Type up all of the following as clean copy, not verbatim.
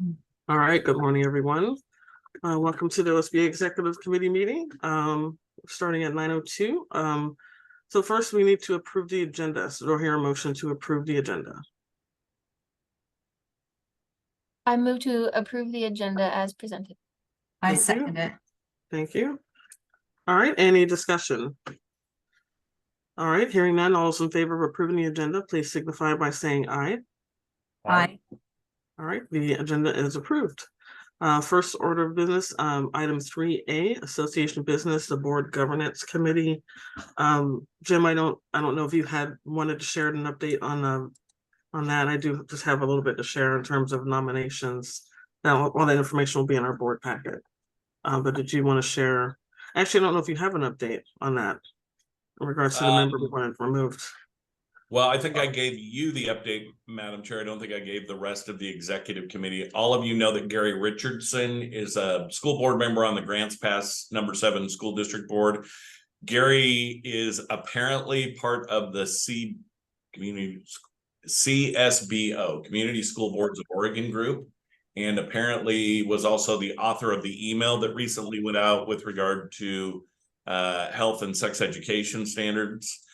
All right, good morning, everyone. Welcome to the OSBA Executive Committee meeting, starting at 9:02. So first we need to approve the agenda. So we'll hear a motion to approve the agenda. I move to approve the agenda as presented. I second it. Thank you. All right, any discussion? All right, hearing none, all those in favor of approving the agenda, please signify by saying aye. Aye. All right, the agenda is approved. First order of business, item 3A, Association Business, the Board Governance Committee. Jim, I don't know if you wanted to share an update on that. I do just have a little bit to share in terms of nominations. Now, all that information will be in our board packet. But did you want to share? Actually, I don't know if you have an update on that in regards to the member we wanted removed. Well, I think I gave you the update, Madam Chair. I don't think I gave the rest of the executive committee. All of you know that Gary Richardson is a school board member on the Grants Pass number 7 school district board. Gary is apparently part of the CSBO, Community School Boards of Oregon group, and apparently was also the author of the email that recently went out with regard to health and sex education standards.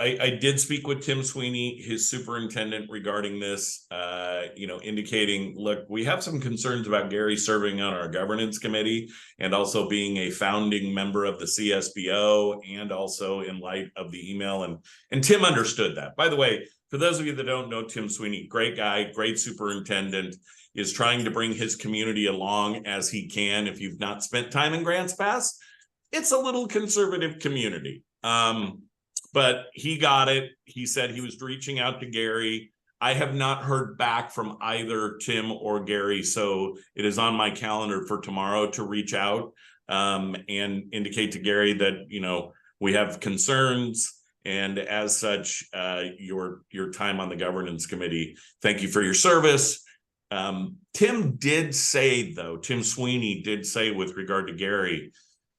I did speak with Tim Sweeney, his superintendent, regarding this, indicating, look, we have some concerns about Gary serving on our governance committee and also being a founding member of the CSBO, and also in light of the email. And Tim understood that. By the way, for those of you that don't know Tim Sweeney, great guy, great superintendent, is trying to bring his community along as he can. If you've not spent time in Grants Pass, it's a little conservative community. But he got it. He said he was reaching out to Gary. I have not heard back from either Tim or Gary, so it is on my calendar for tomorrow to reach out and indicate to Gary that, we have concerns, and as such, your time on the governance committee, thank you for your service. Tim Sweeney did say with regard to Gary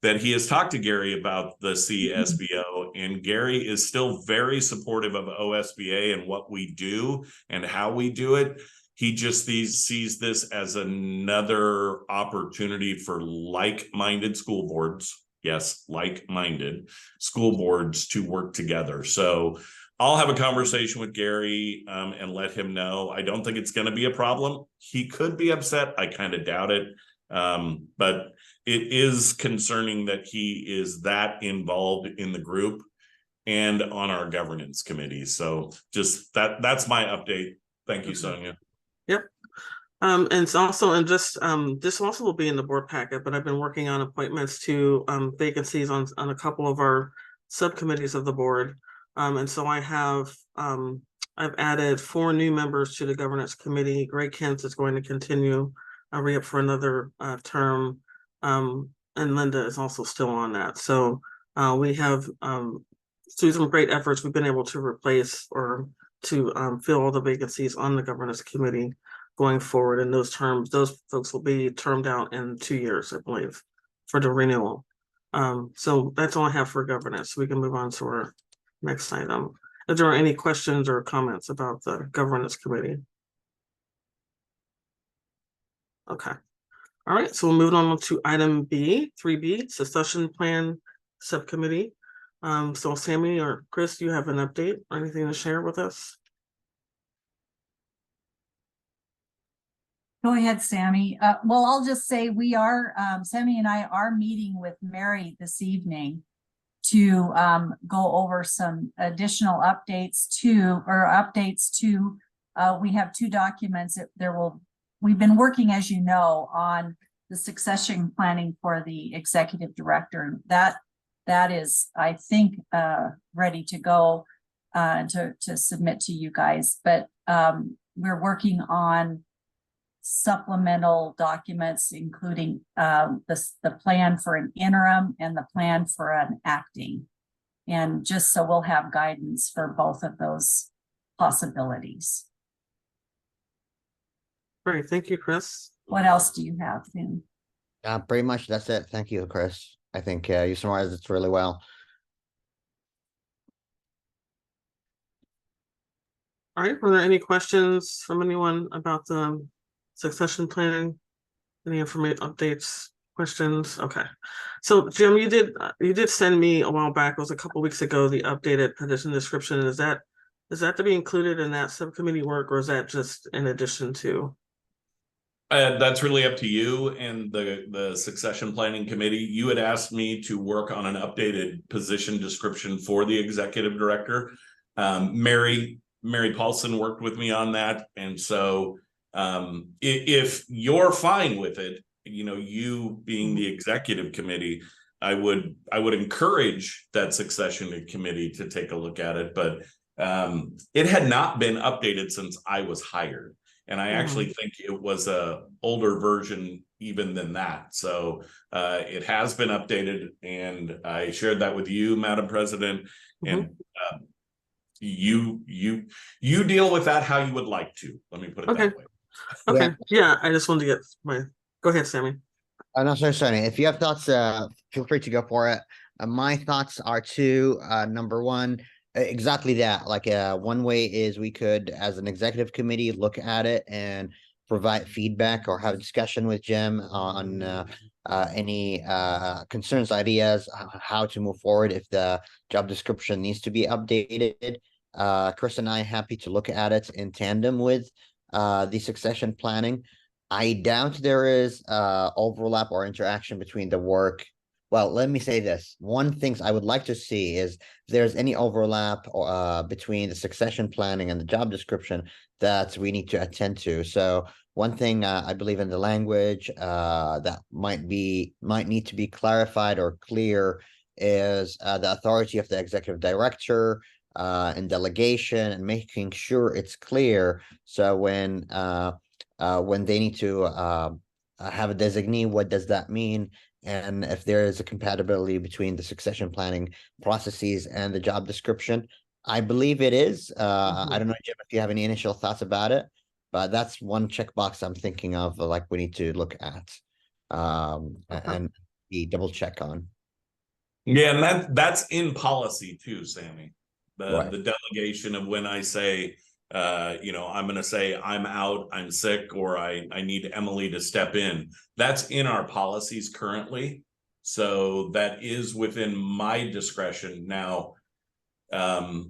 that he has talked to Gary about the CSBO, and Gary is still very supportive of OSBA and what we do and how we do it. He just sees this as another opportunity for like-minded school boards. Yes, like-minded school boards to work together. So I'll have a conversation with Gary and let him know. I don't think it's going to be a problem. He could be upset. I kind of doubt it. But it is concerning that he is that involved in the group and on our governance committee. So just that's my update. Thank you, Sonia. Yep. And it's also, and just this also will be in the board packet, but I've been working on appointments to vacancies on a couple of our subcommittees of the board. And so I've added 4 new members to the governance committee. Greg Kent is going to continue re-up for another term. And Linda is also still on that. So we have, through some great efforts, we've been able to replace or to fill all the vacancies on the governance committee going forward. And those folks will be termed out in 2 years, I believe, for the renewal. So that's all I have for governance. We can move on to our next item. Is there any questions or comments about the governance committee? Okay. All right, so we'll move on to item 3B, succession plan subcommittee. So Sammy or Chris, do you have an update or anything to share with us? Go ahead, Sammy. Well, I'll just say we are, Sammy and I are meeting with Mary this evening to go over some additional updates to, we have 2 documents that we've been working, as you know, on the succession planning for the executive director. That is, I think, ready to go to submit to you guys. But we're working on supplemental documents, including the plan for an interim and the plan for an acting. And just so we'll have guidance for both of those possibilities. Great, thank you, Chris. What else do you have, Tim? Pretty much that's it. Thank you, Chris. I think you summarized it really well. All right, were there any questions from anyone about the succession planning? Any information, updates, questions? Okay. So Jim, you did send me a while back, it was a couple weeks ago, the updated position description. Is that to be included in that subcommittee work, or is that just in addition to? That's really up to you and the succession planning committee. You had asked me to work on an updated position description for the executive director. Mary Paulson worked with me on that, and so if you're fine with it, you know, you being the executive committee, I would encourage that succession committee to take a look at it, but it had not been updated since I was hired. And I actually think it was a older version even than that. So it has been updated, and I shared that with you, Madam President. And you deal with that how you would like to. Let me put it that way. Okay. Yeah, I just wanted to get go ahead, Sammy. No, sorry, Sonny. If you have thoughts, feel free to go for it. My thoughts are two. Number one, exactly that. Like, one way is we could, as an executive committee, look at it and provide feedback or have a discussion with Jim on any concerns, ideas, how to move forward if the job description needs to be updated. Chris and I are happy to look at it in tandem with the succession planning. I doubt there is overlap or interaction between the work. Well, let me say this. One thing I would like to see is if there's any overlap between the succession planning and the job description that we need to attend to. So one thing I believe in the language that might need to be clarified or clear is the authority of the executive director and delegation, and making sure it's clear. So when they need to have a designee, what does that mean? And if there is a compatibility between the succession planning processes and the job description. I believe it is. I don't know, Jim, if you have any initial thoughts about it, but that's one checkbox I'm thinking of, like, we need to look at and be double check on. Yeah, and that's in policy too, Sammy. Right. The delegation of when I say, you know, I'm going to say I'm out, I'm sick, or I need Emily to step in. That's in our policies currently. So that is within my discretion. Now, I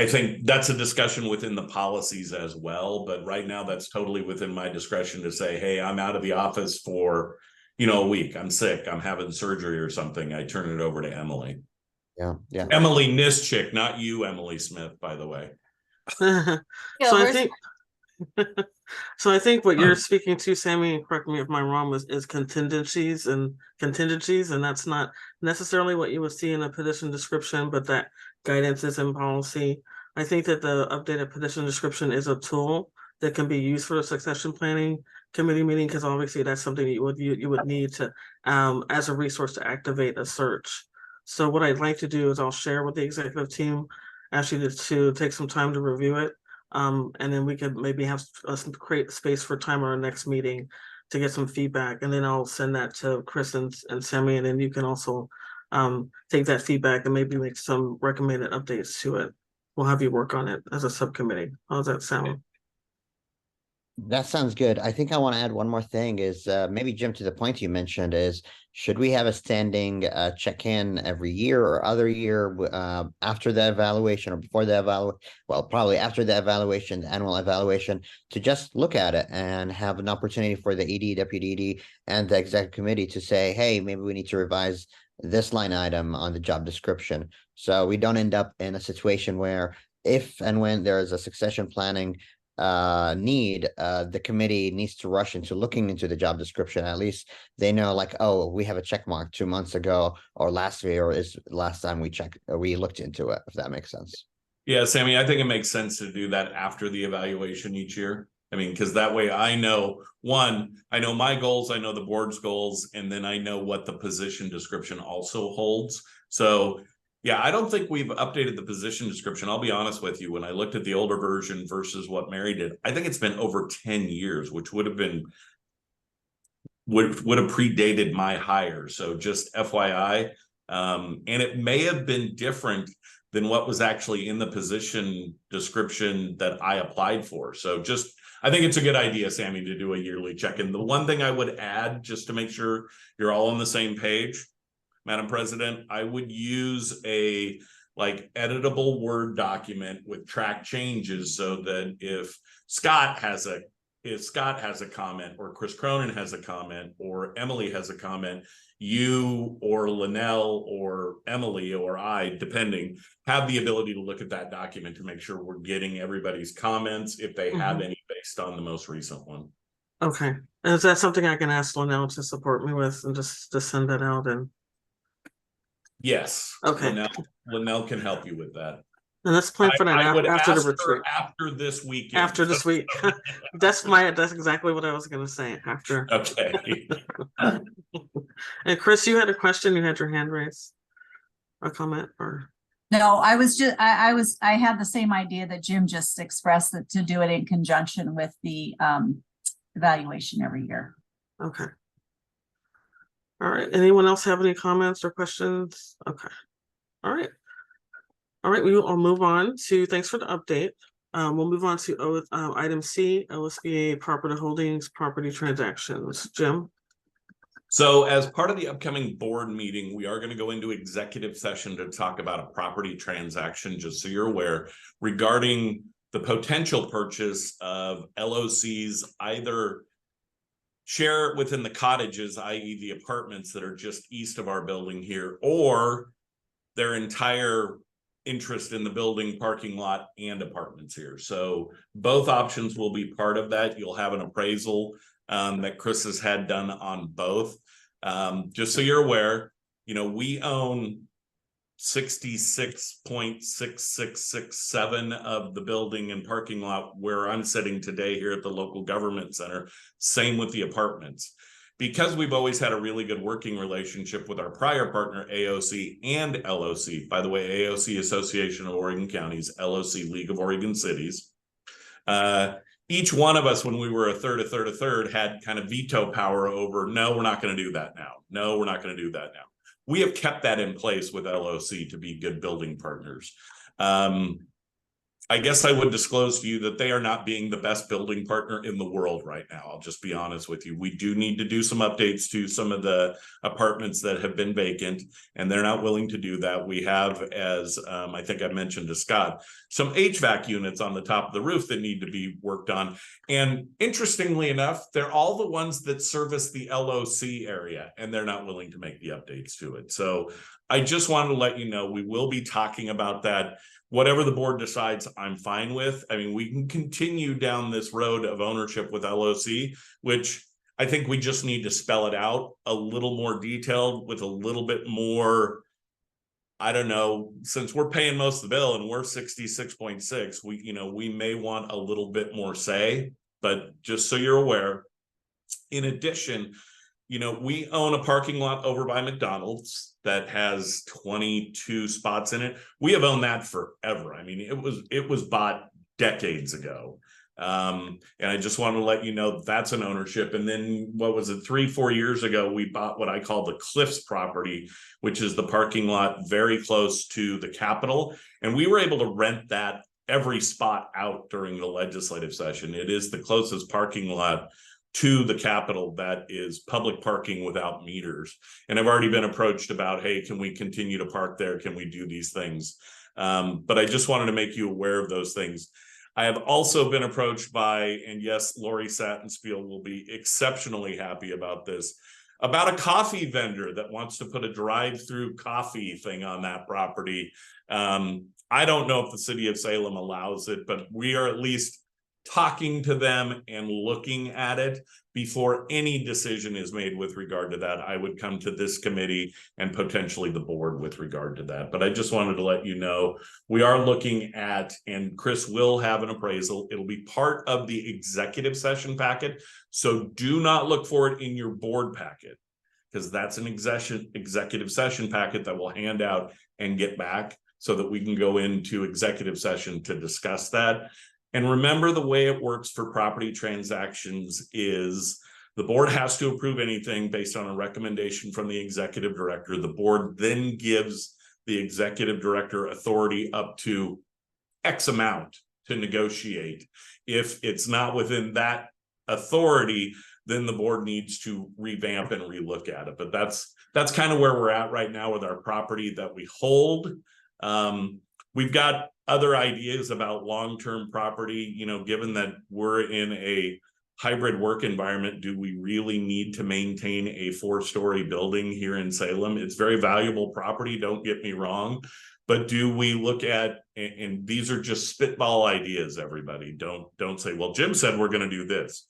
think that's a discussion within the policies as well. But right now, that's totally within my discretion to say, hey, I'm out of the office for, you know, a week. I'm sick. I'm having surgery or something. I turn it over to Emily. Yeah. Emily Nischik, not you, Emily Smith, by the way. So I think what you're speaking to, Sammy, correct me if I'm wrong, is contingencies, and that's not necessarily what you would see in a position description, but that guidance is in policy. I think that the updated position description is a tool that can be used for a succession planning committee meeting, because obviously that's something you would need to as a resource to activate a search. So what I'd like to do is I'll share with the executive team, ask you to take some time to review it. And then we could maybe have create space for time on our next meeting to get some feedback, and then I'll send that to Chris and Sammy, and then you can also take that feedback and maybe make some recommended updates to it. We'll have you work on it as a subcommittee. How does that sound? That sounds good. I think I want to add one more thing is maybe, Jim, to the point you mentioned is, should we have a standing check-in every year or other year after the evaluation or before the evaluation? Well, probably after the evaluation, the annual evaluation, to just look at it and have an opportunity for the ED, deputy ED, and the executive committee to say, hey, maybe we need to revise this line item on the job description. So we don't end up in a situation where if and when there is a succession planning the committee needs to rush into looking into the job description. At least they know, like, oh, we have a check mark 2 months ago or last year, or is last time we looked into it, if that makes sense. Yeah, Sammy, I think it makes sense to do that after the evaluation each year. I mean, because that way I know, one, I know my goals, I know the board's goals, and then I know what the position description also holds. So yeah, I don't think we've updated the position description. I'll be honest with you. When I looked at the older version versus what Mary did, I think it's been over 10 years, which would have predated my hire. So just FYI. And it may have been different than what was actually in the position description that I applied for. So I think it's a good idea, Sammy, to do a yearly check-in. The one thing I would add, just to make sure you're all on the same page, Madam President, I would use a editable Word document with track changes, so that if Scott has a comment, or Chris Cronin has a comment, or Emily has a comment, you or Linnell or Emily or I, depending, have the ability to look at that document to make sure we're getting everybody's comments, if they have any, based on the most recent one. Okay, is that something I can ask Linnell to support me with, and just to send that out? And Yes. Okay. Linnell can help you with that. and let's plan for that I would after the ask her retreat. after this weekend. After this week. That's exactly what I was gonna say, after. Okay. And Chris, you had a question, you had your hand raised. A comment, or? No, I was just, I had the same idea that Jim just expressed, that to do it in conjunction with the evaluation every year. Okay. All right, anyone else have any comments or questions? Okay. All right. All right, we will move on to, thanks for the update. We'll move on to item C, OSBA property holdings, property transactions. Jim? So as part of the upcoming board meeting, we are going to go into executive session to talk about a property transaction, just so you're aware, regarding the potential purchase of LOCs, either share within the cottages, i.e. the apartments that are just east of our building here, or their entire interest in the building, parking lot, and apartments here. So both options will be part of that. You'll have an appraisal that Chris has had done on both. Just so you're aware, we own 66.6667 of the building and parking lot where I'm sitting today here at the local government center. Same with the apartments. Because we've always had a really good working relationship with our prior partner, AOC and LOC. By the way, AOC, Association of Oregon Counties, LOC, League of Oregon Cities. Each one of us, when we were a third, had kind of veto power over, no, we're not going to do that now. No, we're not going to do that now. We have kept that in place with LOC to be good building partners. I guess I would disclose to you that they are not being the best building partner in the world right now. I'll just be honest with you. We do need to do some updates to some of the apartments that have been vacant, and they're not willing to do that. We have, as I think I mentioned to Scott, some HVAC units on the top of the roof that need to be worked on. And interestingly enough, they're all the ones that service the LOC area, and they're not willing to make the updates to it. So I just wanted to let you know, we will be talking about that. Whatever the board decides, I'm fine with. I mean, we can continue down this road of ownership with LOC, which I think we just need to spell it out a little more detailed with a little bit more, I don't know, since we're paying most of the bill and we're 66.6, we may want a little bit more say, but just so you're aware. In addition, we own a parking lot over by McDonald's that has 22 spots in it. We have owned that forever. I mean, it was bought decades ago. And I just wanted to let you know that's an ownership. And then what was it, 3-4 years ago, we bought what I call the Cliffs property, which is the parking lot very close to the Capitol. And we were able to rent that every spot out during the legislative session. It is the closest parking lot to the Capitol that is public parking without meters. And I've already been approached about, hey, can we continue to park there? Can we do these things? But I just wanted to make you aware of those things. I have also been approached by, and yes, Lori Sattenspiel will be exceptionally happy about this, about a coffee vendor that wants to put a drive-through coffee thing on that property. I don't know if the city of Salem allows it, but we are at least talking to them and looking at it. Before any decision is made with regard to that, I would come to this committee and potentially the board with regard to that. But I just wanted to let you know, we are looking at, and Chris will have an appraisal. It'll be part of the executive session packet. So do not look for it in your board packet, because that's an executive session packet that we'll hand out and get back so that we can go into executive session to discuss that. And remember, the way it works for property transactions is the board has to approve anything based on a recommendation from the executive director. The board then gives the executive director authority up to X amount to negotiate. If it's not within that authority, then the board needs to revamp and relook at it. But that's kind of where we're at right now with our property that we hold. We've got other ideas about long-term property, you know, given that we're in a hybrid work environment, do we really need to maintain a 4-story building here in Salem? It's very valuable property, don't get me wrong, but do we look at, and these are just spitball ideas, everybody, don't say, well, Jim said we're going to do this.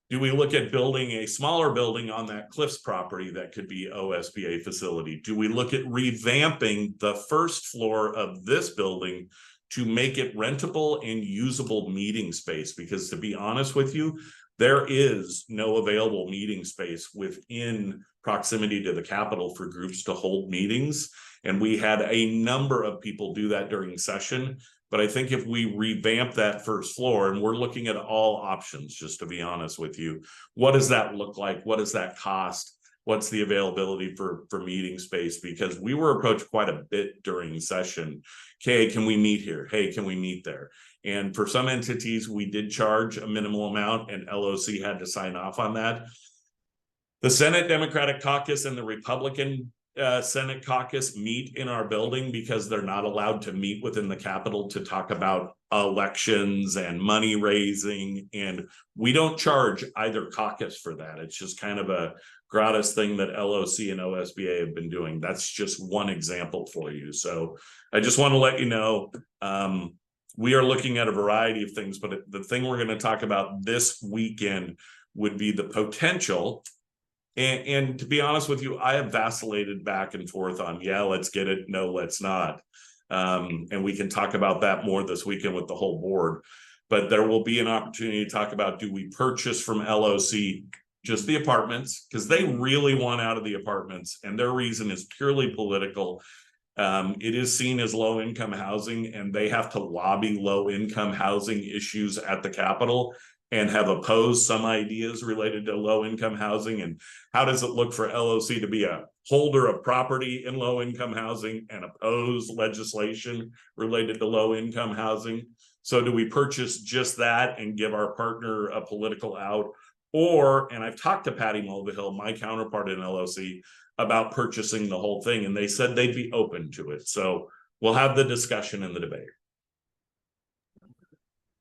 Do we look at building a smaller building on that Cliffs property that could be OSBA facility? Do we look at revamping the first floor of this building to make it rentable and usable meeting space? Because to be honest with you, there is no available meeting space within proximity to the Capitol for groups to hold meetings. And we had a number of people do that during session. But I think if we revamp that first floor, and we're looking at all options, just to be honest with you, what does that look like? What does that cost? What's the availability for meeting space? Because we were approached quite a bit during session. Okay, can we meet here? Hey, can we meet there? And for some entities, we did charge a minimal amount, and LOC had to sign off on that. The Senate Democratic Caucus and the Republican Senate caucus meet in our building because they're not allowed to meet within the Capitol to talk about elections and money raising. And we don't charge either caucus for that. It's just kind of a gratis thing that LOC and OSBA have been doing. That's just one example for you. So I just want to let you know, we are looking at a variety of things, but the thing we're going to talk about this weekend would be the potential. And to be honest with you, I have vacillated back and forth on, yeah, let's get it. No, let's not. And we can talk about that more this weekend with the whole board. But there will be an opportunity to talk about, do we purchase from LOC just the apartments? Because they really want out of the apartments. And their reason is purely political. It is seen as low-income housing, and they have to lobby low-income housing issues at the Capitol and have opposed some ideas related to low-income housing. And how does it look for LOC to be a holder of property in low-income housing and oppose legislation related to low-income housing? So do we purchase just that and give our partner a political out? Or, and I've talked to Patty Mulvihill, my counterpart in LOC, about purchasing the whole thing, and they said they'd be open to it. So we'll have the discussion and the debate.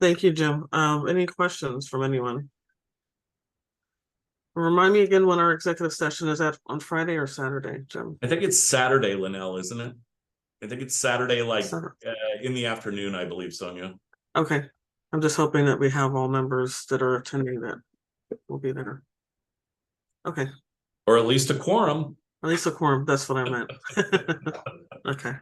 Thank you, Jim. Any questions from anyone? Remind me again when our executive session is at, on Friday or Saturday, Jim? I think it's Saturday, Linnell, isn't it? I think it's Saturday, like Saturday. In the afternoon, I believe, Sonia. Okay. I'm just hoping that we have all members that are attending that will be there. Okay. Or at least a quorum. At least a quorum, that's what I meant. Okay.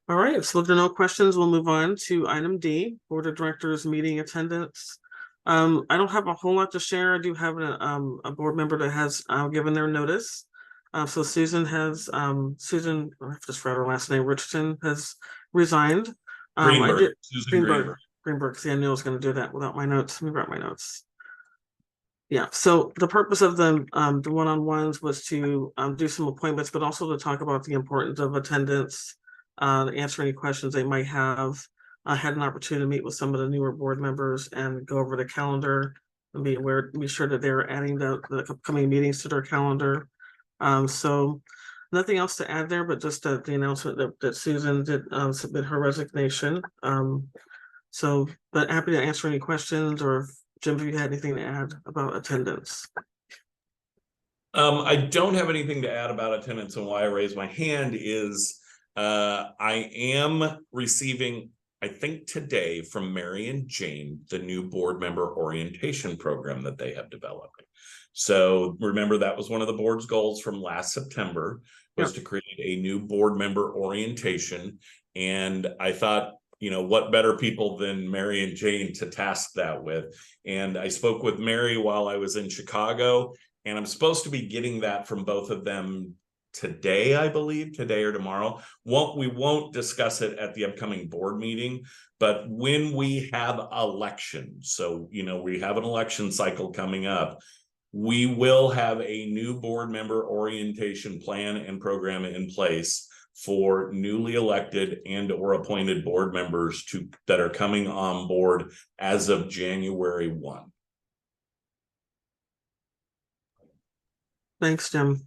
All right, so if there are no questions, we'll move on to item D, Board of Directors meeting attendance. I don't have a whole lot to share. I do have a board member that has given their notice. So Susan has, Susan, I just read her last name, Richardson, has resigned. Greenberg, Susan Greenberg. Greenberg, see, I knew I was going to do that without my notes. Let me grab my notes. Yeah, so the purpose of the one-on-ones was to do some appointments, but also to talk about the importance of attendance, answer any questions they might have. I had an opportunity to meet with some of the newer board members and go over the calendar and be sure that they're adding the upcoming meetings to their calendar. So nothing else to add there, but just the announcement that Susan did submit her resignation. So, but happy to answer any questions, or if Jim, if you had anything to add about attendance. I don't have anything to add about attendance, and why I raised my hand is I am receiving, I think today, from Mary and Jane, the new board member orientation program that they have developed. So remember, that was one of the board's goals from last September, was to create a new board member orientation. And I thought, you know, what better people than Mary and Jane to task that with? And I spoke with Mary while I was in Chicago, and I'm supposed to be getting that from both of them today, I believe, today or tomorrow. We won't discuss it at the upcoming board meeting, but when we have elections, so, you know, we have an election cycle coming up, we will have a new board member orientation plan and program in place for newly elected and or appointed board members that are coming on board as of January 1. Thanks, Jim.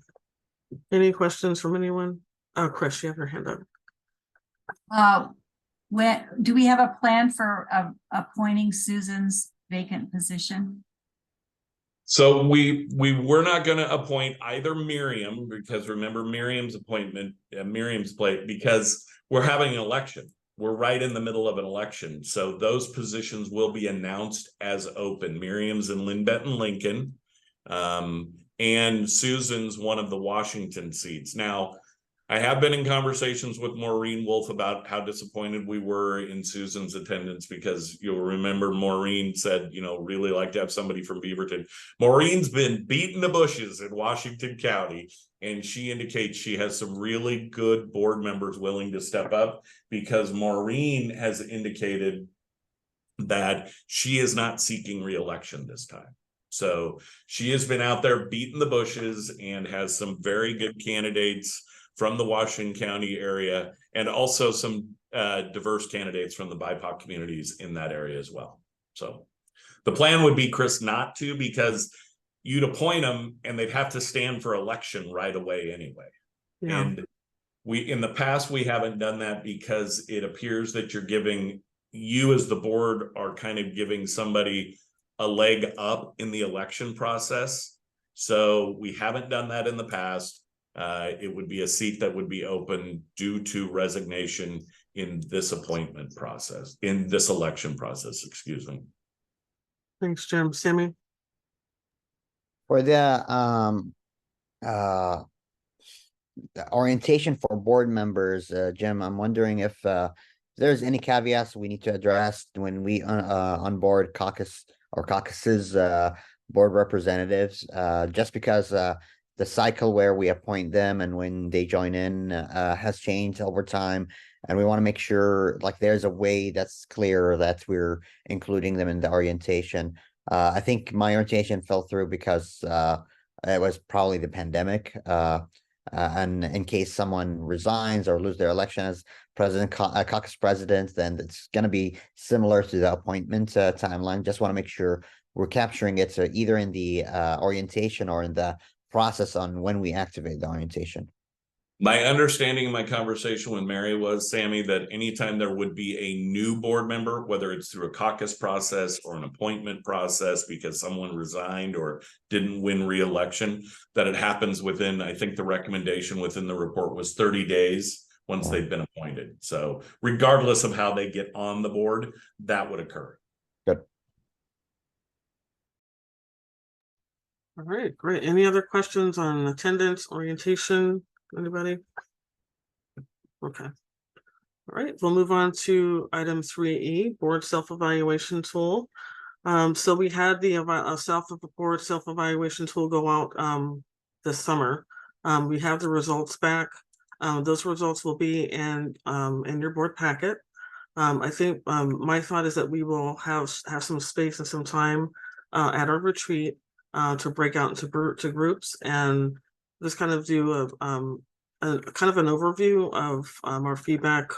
Any questions from anyone? Oh, Chris, you have your hand up. When do we have a plan for appointing Susan's vacant position? So we were not going to appoint either Miriam, because remember Miriam's appointment, Miriam's plate, because we're having an election. We're right in the middle of an election. So those positions will be announced as open. Miriam's in Lynn Benton Lincoln. And Susan's one of the Washington seats. Now, I have been in conversations with Maureen Wolf about how disappointed we were in Susan's attendance, because you'll remember Maureen said, really like to have somebody from Beaverton. Maureen's been beating the bushes in Washington County, and she indicates she has some really good board members willing to step up, because Maureen has indicated that she is not seeking re-election this time. So she has been out there beating the bushes and has some very good candidates from the Washington County area, and also some diverse candidates from the BIPOC communities in that area as well. So the plan would be, Chris, not to, because you'd appoint them and they'd have to stand for election right away anyway. Yeah. And in the past, we haven't done that because it appears that you as the board are kind of giving somebody a leg up in the election process. So we haven't done that in the past. It would be a seat that would be open due to resignation in this appointment process, in this election process, excuse me. Thanks, Jim. Sammy? For the orientation for board members, Jim, I'm wondering if there's any caveats we need to address when we onboard caucuses board representatives, just because the cycle where we appoint them and when they join in has changed over time, and we want to make sure like there's a way that's clear that we're including them in the orientation. I think my orientation fell through because it was probably the pandemic, and in case someone resigns or lose their election as caucus president, then it's going to be similar to the appointment timeline. Just want to make sure we're capturing it, so either in the orientation or in the process on when we activate the orientation. My understanding in my conversation with Mary was, Sammy, that anytime there would be a new board member, whether it's through a caucus process or an appointment process because someone resigned or didn't win re-election, that it happens within, I think the recommendation within the report was 30 days once they've been appointed. So regardless of how they get on the board, that would occur. Good. All right, great. Any other questions on attendance, orientation? Anybody? Okay. All right, we'll move on to item 3E, board self-evaluation tool. So we had the board self-evaluation tool go out this summer. We have the results back. Those results will be in your board packet. I think my thought is that we will have some space and some time at our retreat to break out into groups and just kind of do a kind of an overview of our feedback,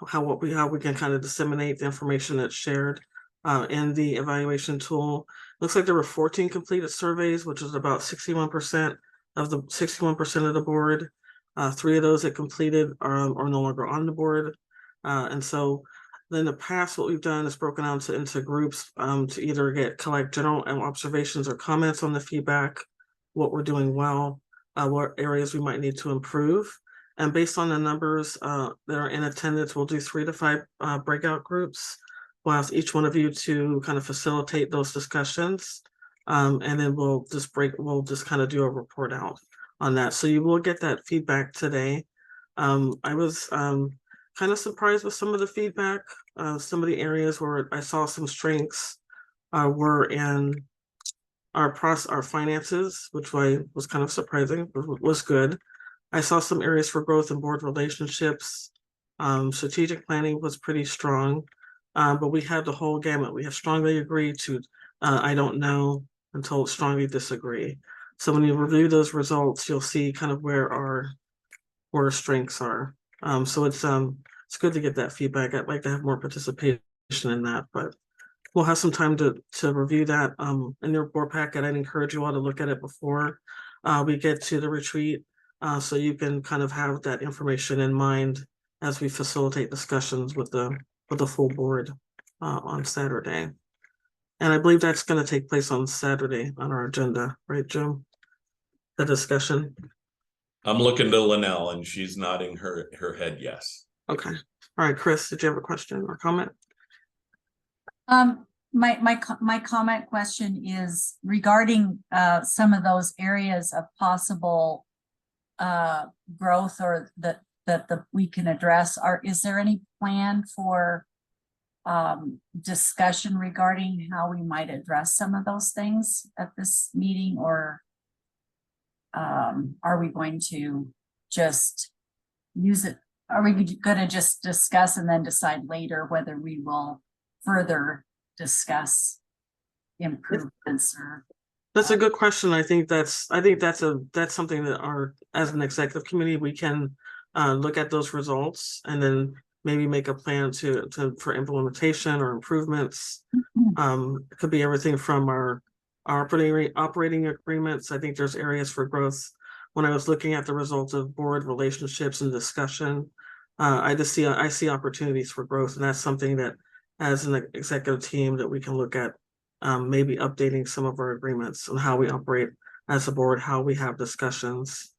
how we can kind of disseminate the information that's shared in the evaluation tool. Looks like there were 14 completed surveys, which is about 61% of the board. 3 of those that completed are no longer on the board, and so in the past, what we've done is broken out into groups to either collect general observations or comments on the feedback, what we're doing well, what areas we might need to improve. And based on the numbers that are in attendance, we'll do 3 to 5 breakout groups. We'll ask each one of you to kind of facilitate those discussions. And then we'll just kind of do a report out on that. So you will get that feedback today. I was kind of surprised with some of the feedback. Some of the areas where I saw some strengths were in our finances, which was kind of surprising, was good. I saw some areas for growth in board relationships. Strategic planning was pretty strong, but we had the whole gamut. We have strongly agree to I don't know until strongly disagree. So when you review those results, you'll see kind of where where our strengths are. So it's good to get that feedback. I'd like to have more participation in that, but we'll have some time to review that in your board packet. I'd encourage you all to look at it before we get to the retreat, so you can kind of have that information in mind as we facilitate discussions with the full board on Saturday. And I believe that's going to take place on Saturday on our agenda, right, Jim? The discussion. I'm looking to Linnell and she's nodding her head yes. Okay. All right, Chris, did you have a question or comment? My comment question is regarding some of those areas of possible growth or that we can address. Is there any plan for discussion regarding how we might address some of those things at this meeting, or are we going to just use it? Are we going to just discuss and then decide later whether we will further discuss improvements? Or That's a good question. I think that's something that as an executive committee, we can look at those results and then maybe make a plan for implementation or improvements. It could be everything from our operating agreements. I think there's areas for growth. When I was looking at the results of board relationships and discussion, I see opportunities for growth, and that's something that as an executive team that we can look at, maybe updating some of our agreements and how we operate as a board, how we have discussions.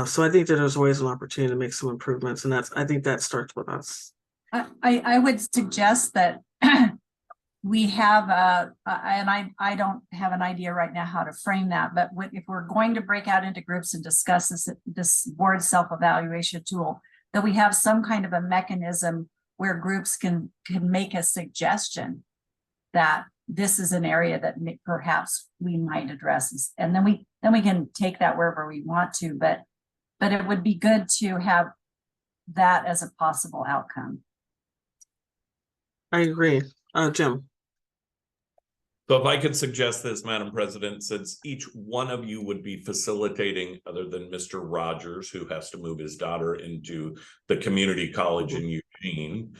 So I think that there's always an opportunity to make some improvements, and I think that starts with us. I would suggest that we have and I don't have an idea right now how to frame that, but if we're going to break out into groups and discuss this board self-evaluation tool, that we have some kind of a mechanism where groups can make a suggestion that this is an area that perhaps we might address, and then we can take that wherever we want to, but it would be good to have that as a possible outcome. I agree. Jim. So if I could suggest this, Madam President, since each one of you would be facilitating, other than Mr. Rogers, who has to move his daughter into the community college in Eugene,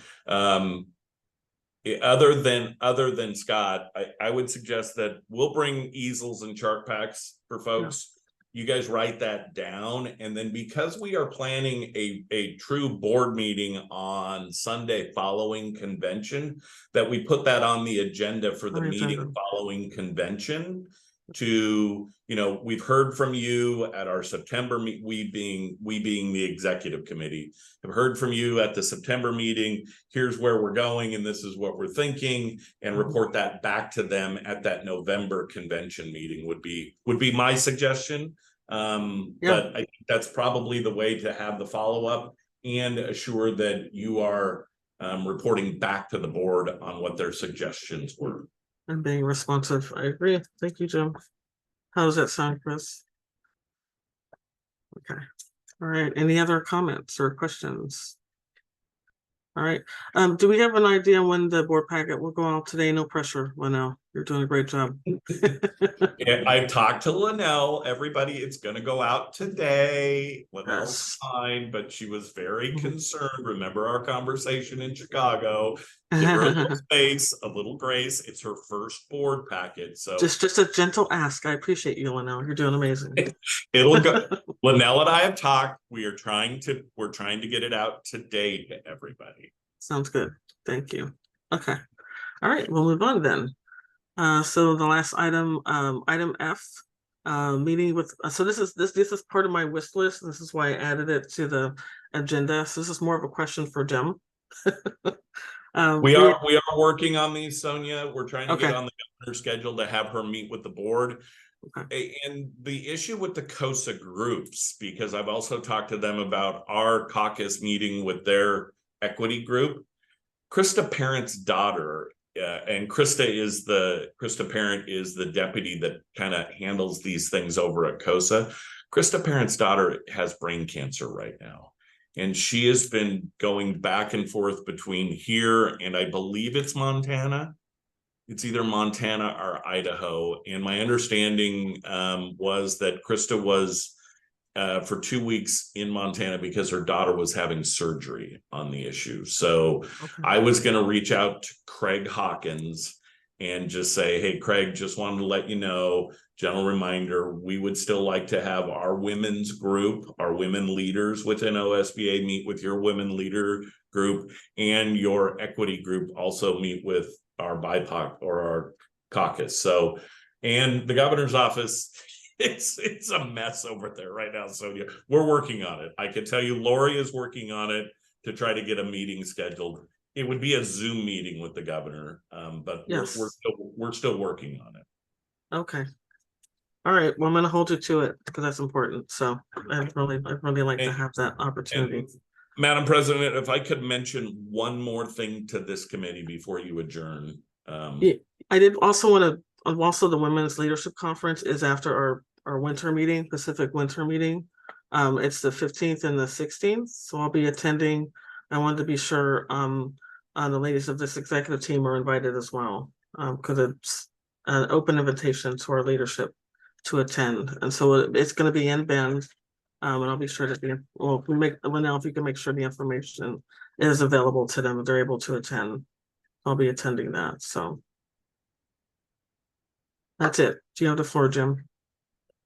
other than Scott, I would suggest that we'll bring easels and chart packs for folks. You guys write that down, and then because we are planning a true board meeting on Sunday following convention, that we put that on the agenda for the meeting following convention. To, we've heard from you at our September we being the executive committee, have heard from you at the September meeting. Here's where we're going, and this is what we're thinking, and report that back to them at that November convention meeting would be my suggestion. But I think that's probably the way to have the follow-up and assure that you are reporting back to the board on what their suggestions were. And being responsive. I agree. Thank you, Jim. How does that sound, Chris? Okay. All right. Any other comments or questions? All right. Do we have an idea when the board packet will go out today? No pressure, Linnell. You're doing a great job. Yeah, I talked to Linnell. Everybody, it's going to go out today. Linnell's fine, but she was very concerned. Remember our conversation in Chicago? Give her a little space, a little grace. It's her first board packet, so just a gentle ask. I appreciate you, Linnell. You're doing amazing. It'll go. Linnell and I have talked. We're trying to get it out today to everybody. Sounds good. Thank you. Okay. All right. We'll move on then. So the last item, item F, meeting with. So this is part of my wish list. This is why I added it to the agenda. So this is more of a question for Jim. We are working on these, Sonia. We're trying to get on the governor's schedule to have her meet with the board. Okay. And the issue with the COSA groups, because I've also talked to them about our caucus meeting with their equity group. Krista Parent's daughter, and Krista Parent is the deputy that kind of handles these things over at COSA. Krista Parent's daughter has brain cancer right now. And she has been going back and forth between here and I believe it's Montana. It's either Montana or Idaho. And my understanding was that Krista was for 2 weeks in Montana because her daughter was having surgery on the issue. So Okay. I was going to reach out to Craig Hawkins and just say, hey, Craig, just wanted to let you know, gentle reminder, we would still like to have our women's group, our women leaders within OSBA meet with your women leader group, and your equity group also meet with our BIPOC or our caucus. So, and the governor's office, it's a mess over there right now. So yeah, we're working on it. I can tell you Lori is working on it to try to get a meeting scheduled. It would be a Zoom meeting with the governor, but Yes. we're still working on it. Okay. All right. Well, I'm going to hold you to it because that's important. So I'd really like to have that opportunity. And Madam President, if I could mention one more thing to this committee before you adjourn. Yeah, I did also want to. Also, the Women's Leadership Conference is after our winter meeting, Pacific Winter Meeting. It's the 15th and the 16th, so I'll be attending. I wanted to be sure the ladies of this executive team are invited as well, because it's an open invitation to our leadership to attend, and so it's going to be in Bend. And I'll be sure that Linnell, if you can make sure the information is available to them if they're able to attend. I'll be attending that. So that's it. Do you have the floor, Jim?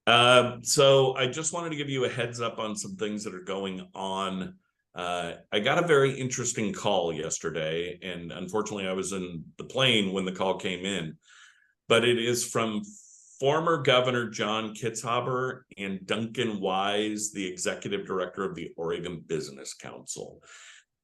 So I just wanted to give you a heads up on some things that are going on. I got a very interesting call yesterday, and unfortunately I was in the plane when the call came in, but it is from former Governor John Kitzhaber and Duncan Wise, the executive director of the Oregon Business Council.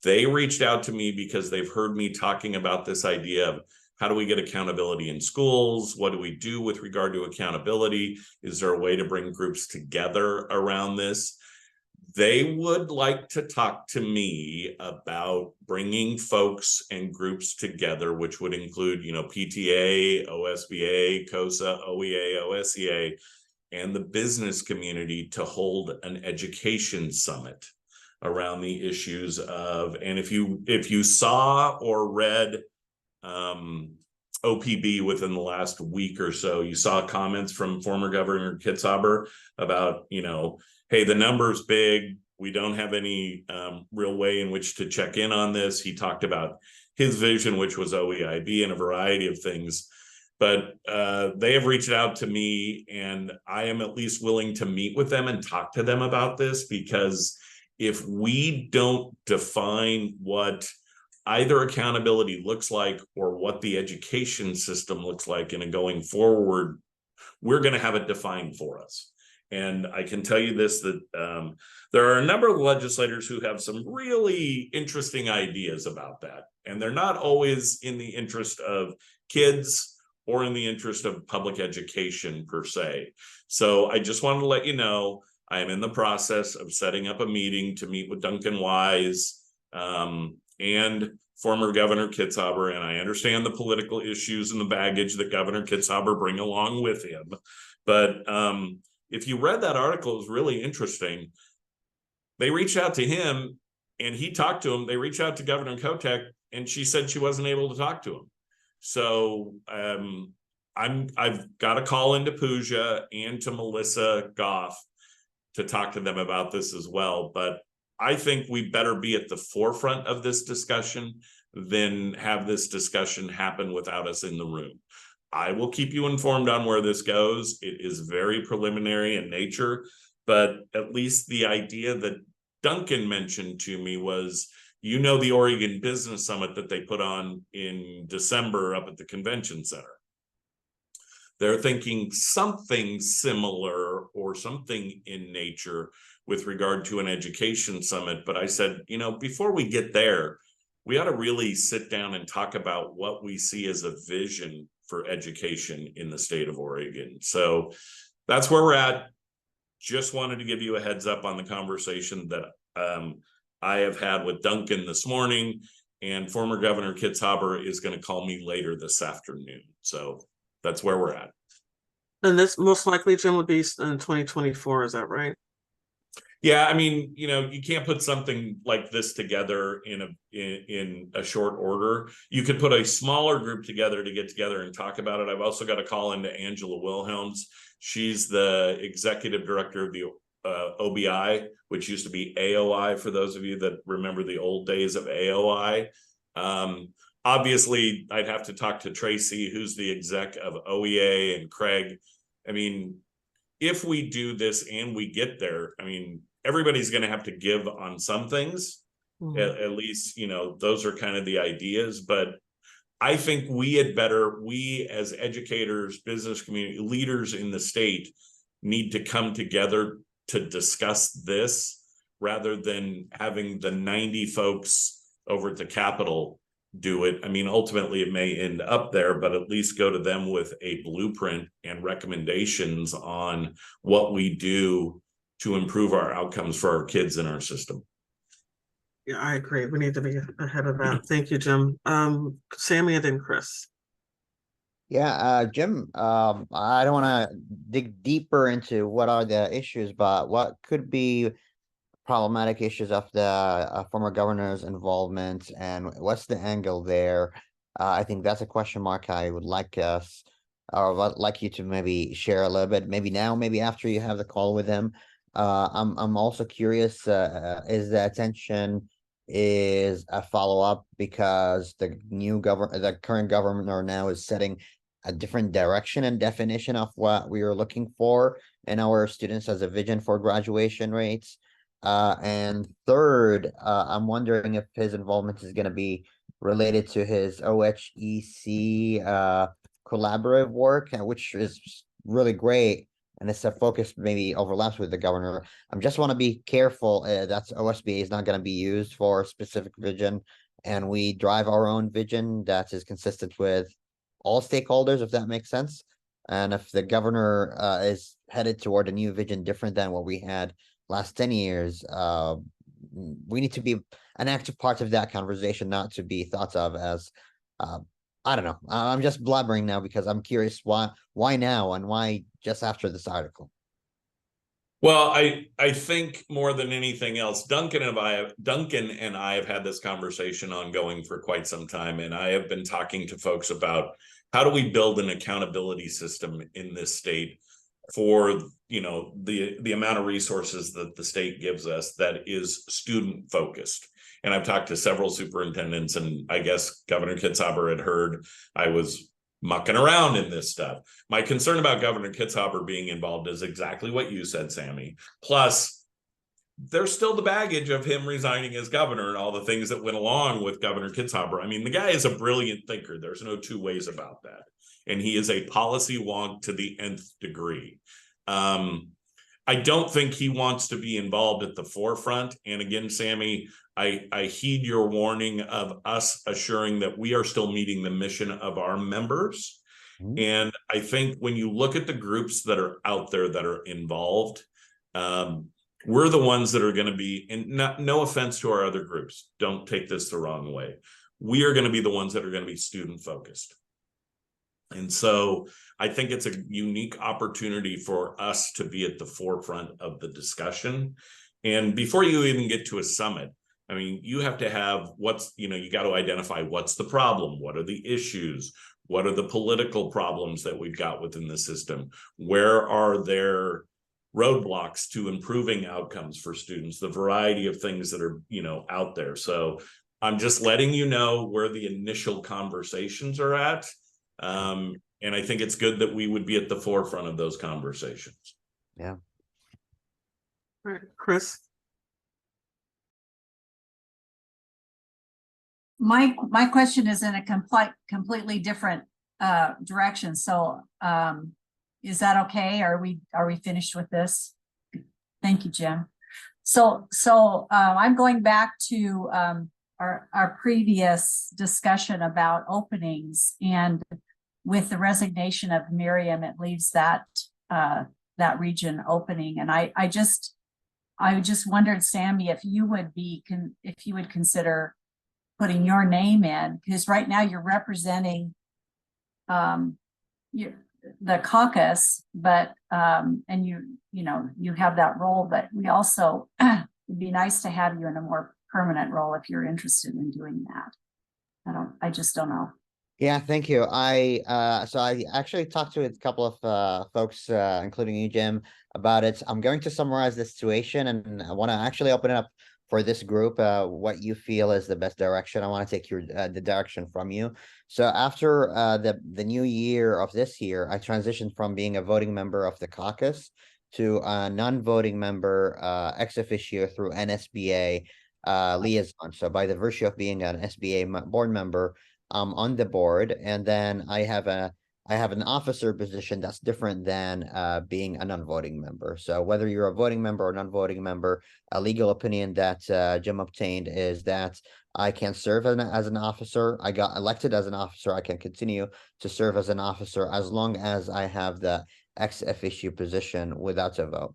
They reached out to me because they've heard me talking about this idea of how do we get accountability in schools? What do we do with regard to accountability? Is there a way to bring groups together around this? They would like to talk to me about bringing folks and groups together, which would include, PTA, OSBA, COSA, OEA, OSEA, and the business community to hold an education summit around the issues of, and if you saw or read OPB within the last week or so, you saw comments from former Governor Kitzhaber about, hey, the number's big. We don't have any real way in which to check in on this. He talked about his vision, which was OEIB and a variety of things. But they have reached out to me, and I am at least willing to meet with them and talk to them about this, because if we don't define what either accountability looks like or what the education system looks like in a going forward, we're going to have it defined for us. And I can tell you this, that there are a number of legislators who have some really interesting ideas about that. And they're not always in the interest of kids or in the interest of public education per se. So I just wanted to let you know, I am in the process of setting up a meeting to meet with Duncan Wise and former Governor Kitzhaber. And I understand the political issues and the baggage that Governor Kitzhaber bring along with him. But if you read that article, it was really interesting. They reached out to him and he talked to him. They reached out to Governor Kotek and she said she wasn't able to talk to him. So I've got a call into Pooja and to Melissa Goff to talk to them about this as well. But I think we better be at the forefront of this discussion than have this discussion happen without us in the room. I will keep you informed on where this goes. It is very preliminary in nature, but at least the idea that Duncan mentioned to me was, the Oregon Business Summit that they put on in December up at the convention center. They're thinking something similar or something in nature with regard to an education summit. But I said, before we get there, we ought to really sit down and talk about what we see as a vision for education in the state of Oregon. So that's where we're at. Just wanted to give you a heads up on the conversation that I have had with Duncan this morning, and former Governor Kitzhaber is going to call me later this afternoon. So that's where we're at. And this most likely, Jim, would be in 2024. Is that right? Yeah, I mean, you can't put something like this together in a short order. You could put a smaller group together to get together and talk about it. I've also got a call into Angela Wilhelms. She's the executive director of the OBI, which used to be AOI, for those of you that remember the old days of AOI. Obviously, I'd have to talk to Tracy, who's the exec of OEA, and Craig. I mean, if we do this and we get there, I mean, everybody's going to have to give on some things. At least, you know, those are kind of the ideas. But I think we as educators, business community leaders in the state, need to come together to discuss this rather than having the 90 folks over at the Capitol do it. I mean, ultimately it may end up there, but at least go to them with a blueprint and recommendations on what we do to improve our outcomes for our kids in our system. Yeah, I agree. We need to be ahead of that. Thank you, Jim. Sammy and then Chris. Yeah, Jim, I don't want to dig deeper into what are the issues, but what could be problematic issues of the former governor's involvement, and what's the angle there? I think that's a question mark I would like us, or would like you to maybe share a little bit, maybe now, maybe after you have the call with him. I'm also curious, is the attention is a follow-up because the current governor now is setting a different direction and definition of what we are looking for in our students as a vision for graduation rates. And third, I'm wondering if his involvement is going to be related to his OHEC collaborative work, which is really great. And it's a focus maybe overlaps with the governor. I just want to be careful that OSBA is not going to be used for specific vision, and we drive our own vision that is consistent with all stakeholders, if that makes sense. And if the governor is headed toward a new vision different than what we had last 10 years, we need to be an active part of that conversation, not to be thought of as, I don't know. I'm just blabbering now because I'm curious why now and why just after this article. Well, I think more than anything else, Duncan and I have had this conversation ongoing for quite some time, and I have been talking to folks about how do we build an accountability system in this state for, you know, the amount of resources that the state gives us that is student focused. And I've talked to several superintendents, and I guess Governor Kitzhaber had heard I was mucking around in this stuff. My concern about Governor Kitzhaber being involved is exactly what you said, Sammy. Plus, there's still the baggage of him resigning as governor and all the things that went along with Governor Kitzhaber. I mean, the guy is a brilliant thinker. There's no two ways about that. And he is a policy wonk to the nth degree. I don't think he wants to be involved at the forefront. And again, Sammy, I heed your warning of us assuring that we are still meeting the mission of our members. Mm-hmm. And I think when you look at the groups that are out there that are involved, we're the ones that are going to be, and no offense to our other groups, don't take this the wrong way. We are going to be the ones that are going to be student focused. And so I think it's a unique opportunity for us to be at the forefront of the discussion. And before you even get to a summit, I mean, you have to have you got to identify what's the problem, what are the issues, what are the political problems that we've got within the system, where are there roadblocks to improving outcomes for students, the variety of things that are, out there. So I'm just letting you know where the initial conversations are at. And I think it's good that we would be at the forefront of those conversations. Yeah. All right, Chris. My question is in a completely different direction. So is that okay? Are we finished with this? Thank you, Jim. So I'm going back to our previous discussion about openings, and with the resignation of Miriam, it leaves that region opening. And I just wondered, Sammy, if you would consider putting your name in, because right now you're representing the caucus, but and you have that role, but we also it'd be nice to have you in a more permanent role if you're interested in doing that. I just don't know. Yeah, thank you. So I actually talked to a couple of folks, including you, Jim, about it. I'm going to summarize the situation, and I want to actually open it up for this group, what you feel is the best direction. I want to take the direction from you. So after the new year of this year, I transitioned from being a voting member of the caucus to a non-voting member, ex officio through NSBA liaison. So by the virtue of being an SBA board member, on the board, and then I have an officer position that's different than being a non-voting member. So whether you're a voting member or non-voting member, a legal opinion that Jim obtained is that I can serve as an officer. I got elected as an officer. I can continue to serve as an officer as long as I have the ex officio position without a vote.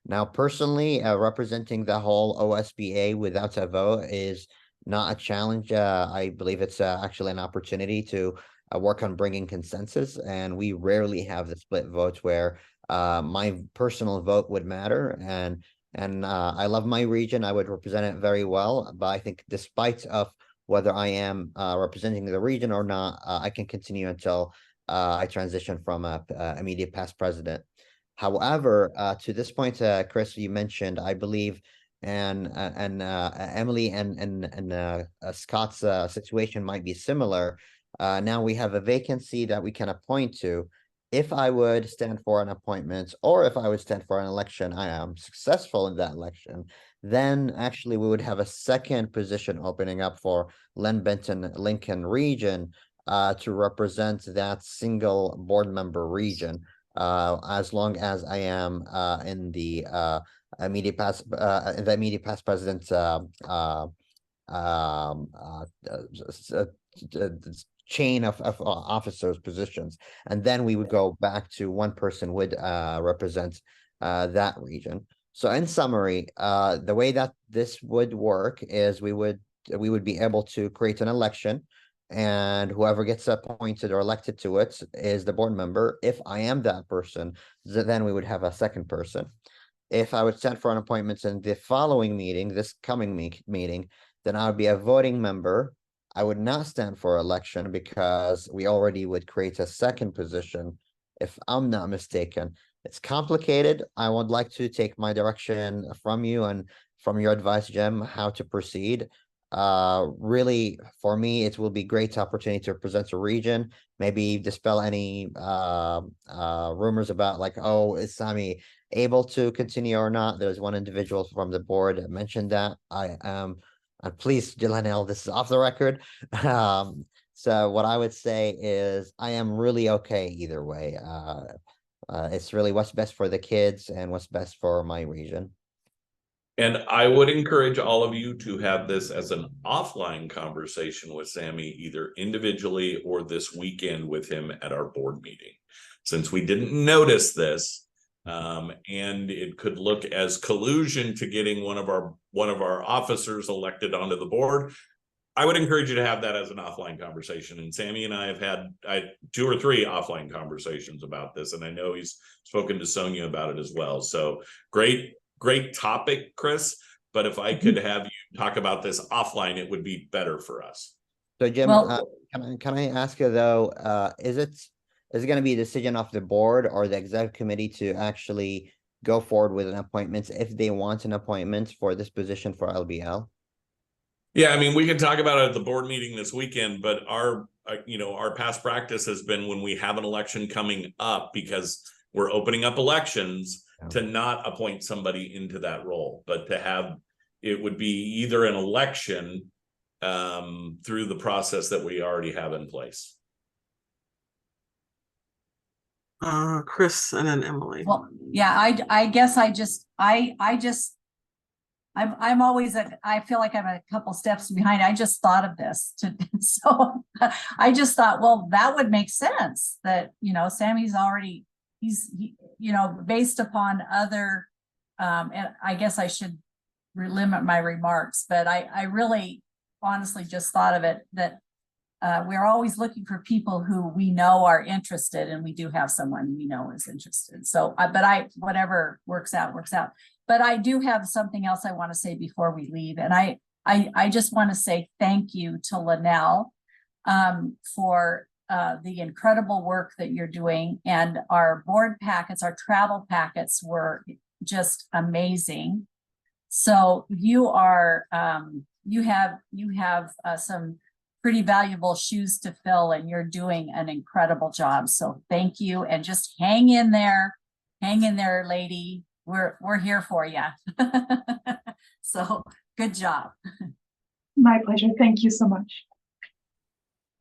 Now, personally, representing the whole OSBA without a vote is not a challenge. I believe it's actually an opportunity to work on bringing consensus, and we rarely have the split votes where my personal vote would matter. And I love my region. I would represent it very well, but I think despite of whether I am representing the region or not, I can continue until I transition from a immediate past president. However, to this point, Chris, you mentioned, I believe, and Emily and Scott's situation might be similar. Now we have a vacancy that we can appoint to. If I would stand for an appointment, or if I would stand for an election, I am successful in that election, then actually we would have a second position opening up for Len Benton Lincoln region to represent that single board member region. As long as I am in the immediate past president's chain of officers positions, and then we would go back to one person would represent that region. So in summary, the way that this would work is we would be able to create an election, and whoever gets appointed or elected to it is the board member. If I am that person, then we would have a second person. If I would stand for an appointment in the following meeting, this coming meeting, then I would be a voting member. I would not stand for election because we already would create a second position, if I'm not mistaken. It's complicated. I would like to take my direction from you and from your advice, Jim, how to proceed. Really, for me, it will be great opportunity to represent a region, maybe dispel any rumors about like, oh, is Sami able to continue or not. There's one individual from the board that mentioned that. I am, and please, Jilanel, this is off the record. So what I would say is I am really okay either way. It's really what's best for the kids and what's best for my region. And I would encourage all of you to have this as an offline conversation with Sami, either individually or this weekend with him at our board meeting. Since we didn't notice this, and it could look as collusion to getting one of our officers elected onto the board, I would encourage you to have that as an offline conversation. And Sami and I have had 2 or 3 offline conversations about this, and I know he's spoken to Sonia about it as well. So great topic, Chris. But if I could have you talk about this offline, it would be better for us. So Jim, Well, can I ask you though, is it going to be a decision of the board or the executive committee to actually go forward with an appointment if they want an appointment for this position for LBL? Yeah, I mean, we can talk about it at the board meeting this weekend, but our past practice has been when we have an election coming up, because we're opening up elections, to not appoint somebody into that role, but to have, it would be either an election through the process that we already have in place. Chris and then Emily. well, yeah, I guess I'm always I feel like I'm a couple steps behind. I just thought of this so I just thought, well, that would make sense that, Sami's already, based upon other, and I guess I should limit my remarks, but I really honestly just thought of it that we're always looking for people who we know are interested, and we do have someone we know is interested. So, but whatever works out, works out. But I do have something else I want to say before we leave. And I just want to say thank you to Linnell for the incredible work that you're doing. And our board packets, our travel packets were just amazing. So you are, you have some pretty valuable shoes to fill, and you're doing an incredible job. So thank you, and just hang in there, lady. We're here for you. So good job. My pleasure. Thank you so much.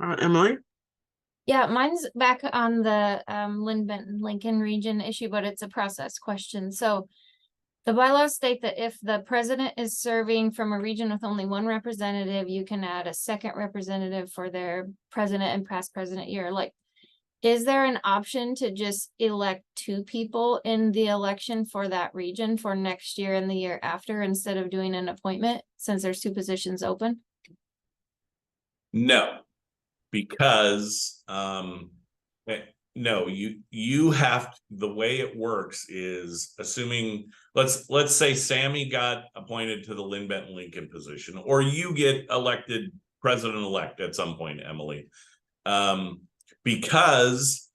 Emily? Yeah, mine's back on the Lynn Benton Lincoln region issue, but it's a process question. So the bylaws state that if the president is serving from a region with only one representative, you can add a second representative for their president and past president year. Like, is there an option to just elect 2 people in the election for that region for next year and the year after, instead of doing an appointment, since there's 2 positions open? No, because no, you have, the way it works is, assuming, let's say Sammy got appointed to the Lynn Benton Lincoln position, or you get elected president-elect at some point, Emily. Because,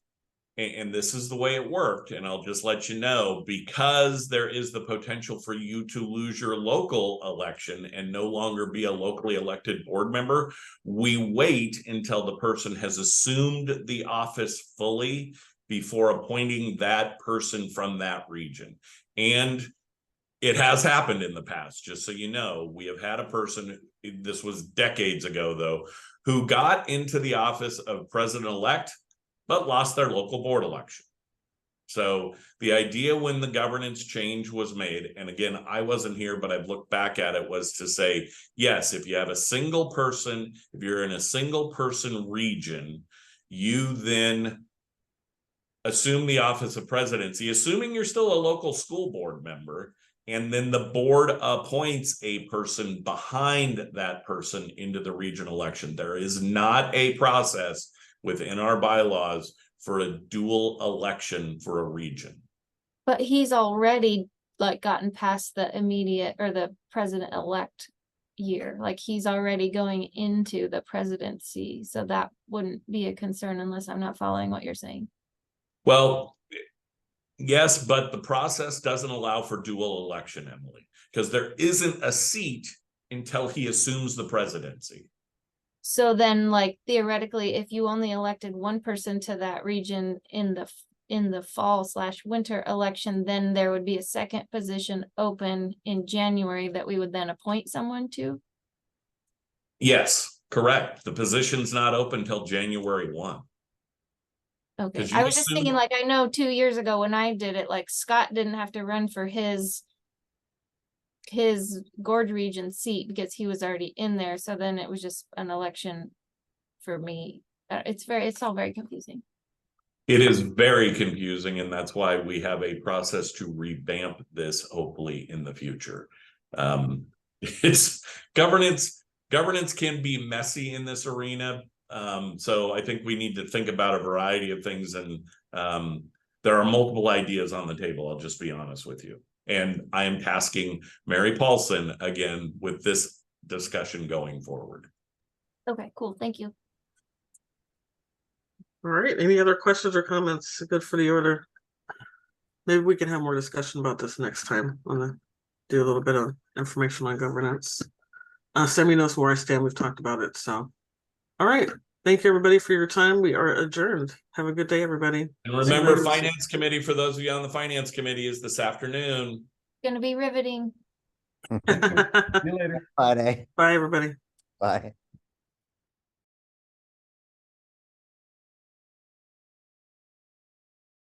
and this is the way it worked, and I'll just let you know, because there is the potential for you to lose your local election and no longer be a locally elected board member, we wait until the person has assumed the office fully before appointing that person from that region. And it has happened in the past, just so you know. We have had a person, this was decades ago though, who got into the office of president-elect, but lost their local board election. So the idea when the governance change was made, and again, I wasn't here, but I've looked back at it, was to say, yes, if you have a single person, if you're in a single person region, you then assume the office of presidency, assuming you're still a local school board member, and then the board appoints a person behind that person into the region election. There is not a process within our bylaws for a dual election for a region. But he's already like gotten past the immediate or the president-elect year. Like, he's already going into the presidency. So that wouldn't be a concern, unless I'm not following what you're saying. Well, yes, but the process doesn't allow for dual election, Emily, because there isn't a seat until he assumes the presidency. So then, like, theoretically, if you only elected one person to that region in the fall/winter election, then there would be a second position open in January that we would then appoint someone to? Yes, correct. The position's not open till January 1. Okay, 'Cause you I was just assume- thinking, like, I know 2 years ago when I did it, like, Scott didn't have to run for his Gorge region seat because he was already in there. So then it was just an election for me. It's all very confusing. It is very confusing, and that's why we have a process to revamp this, hopefully, in the future. It's governance can be messy in this arena. So I think we need to think about a variety of things, and there are multiple ideas on the table. I'll just be honest with you. And I am tasking Mary Paulson again with this discussion going forward. Okay, cool. Thank you. All right, any other questions or comments? Good for the order. Maybe we can have more discussion about this next time. I'm gonna do a little bit of information on governance. Sammy knows where I stand. We've talked about it, so. All right, thank you everybody for your time. We are adjourned. Have a good day, everybody. And remember, Finance Committee, for those of you on the Finance Committee, is this afternoon. Gonna be riveting. Friday. Bye, everybody. Bye.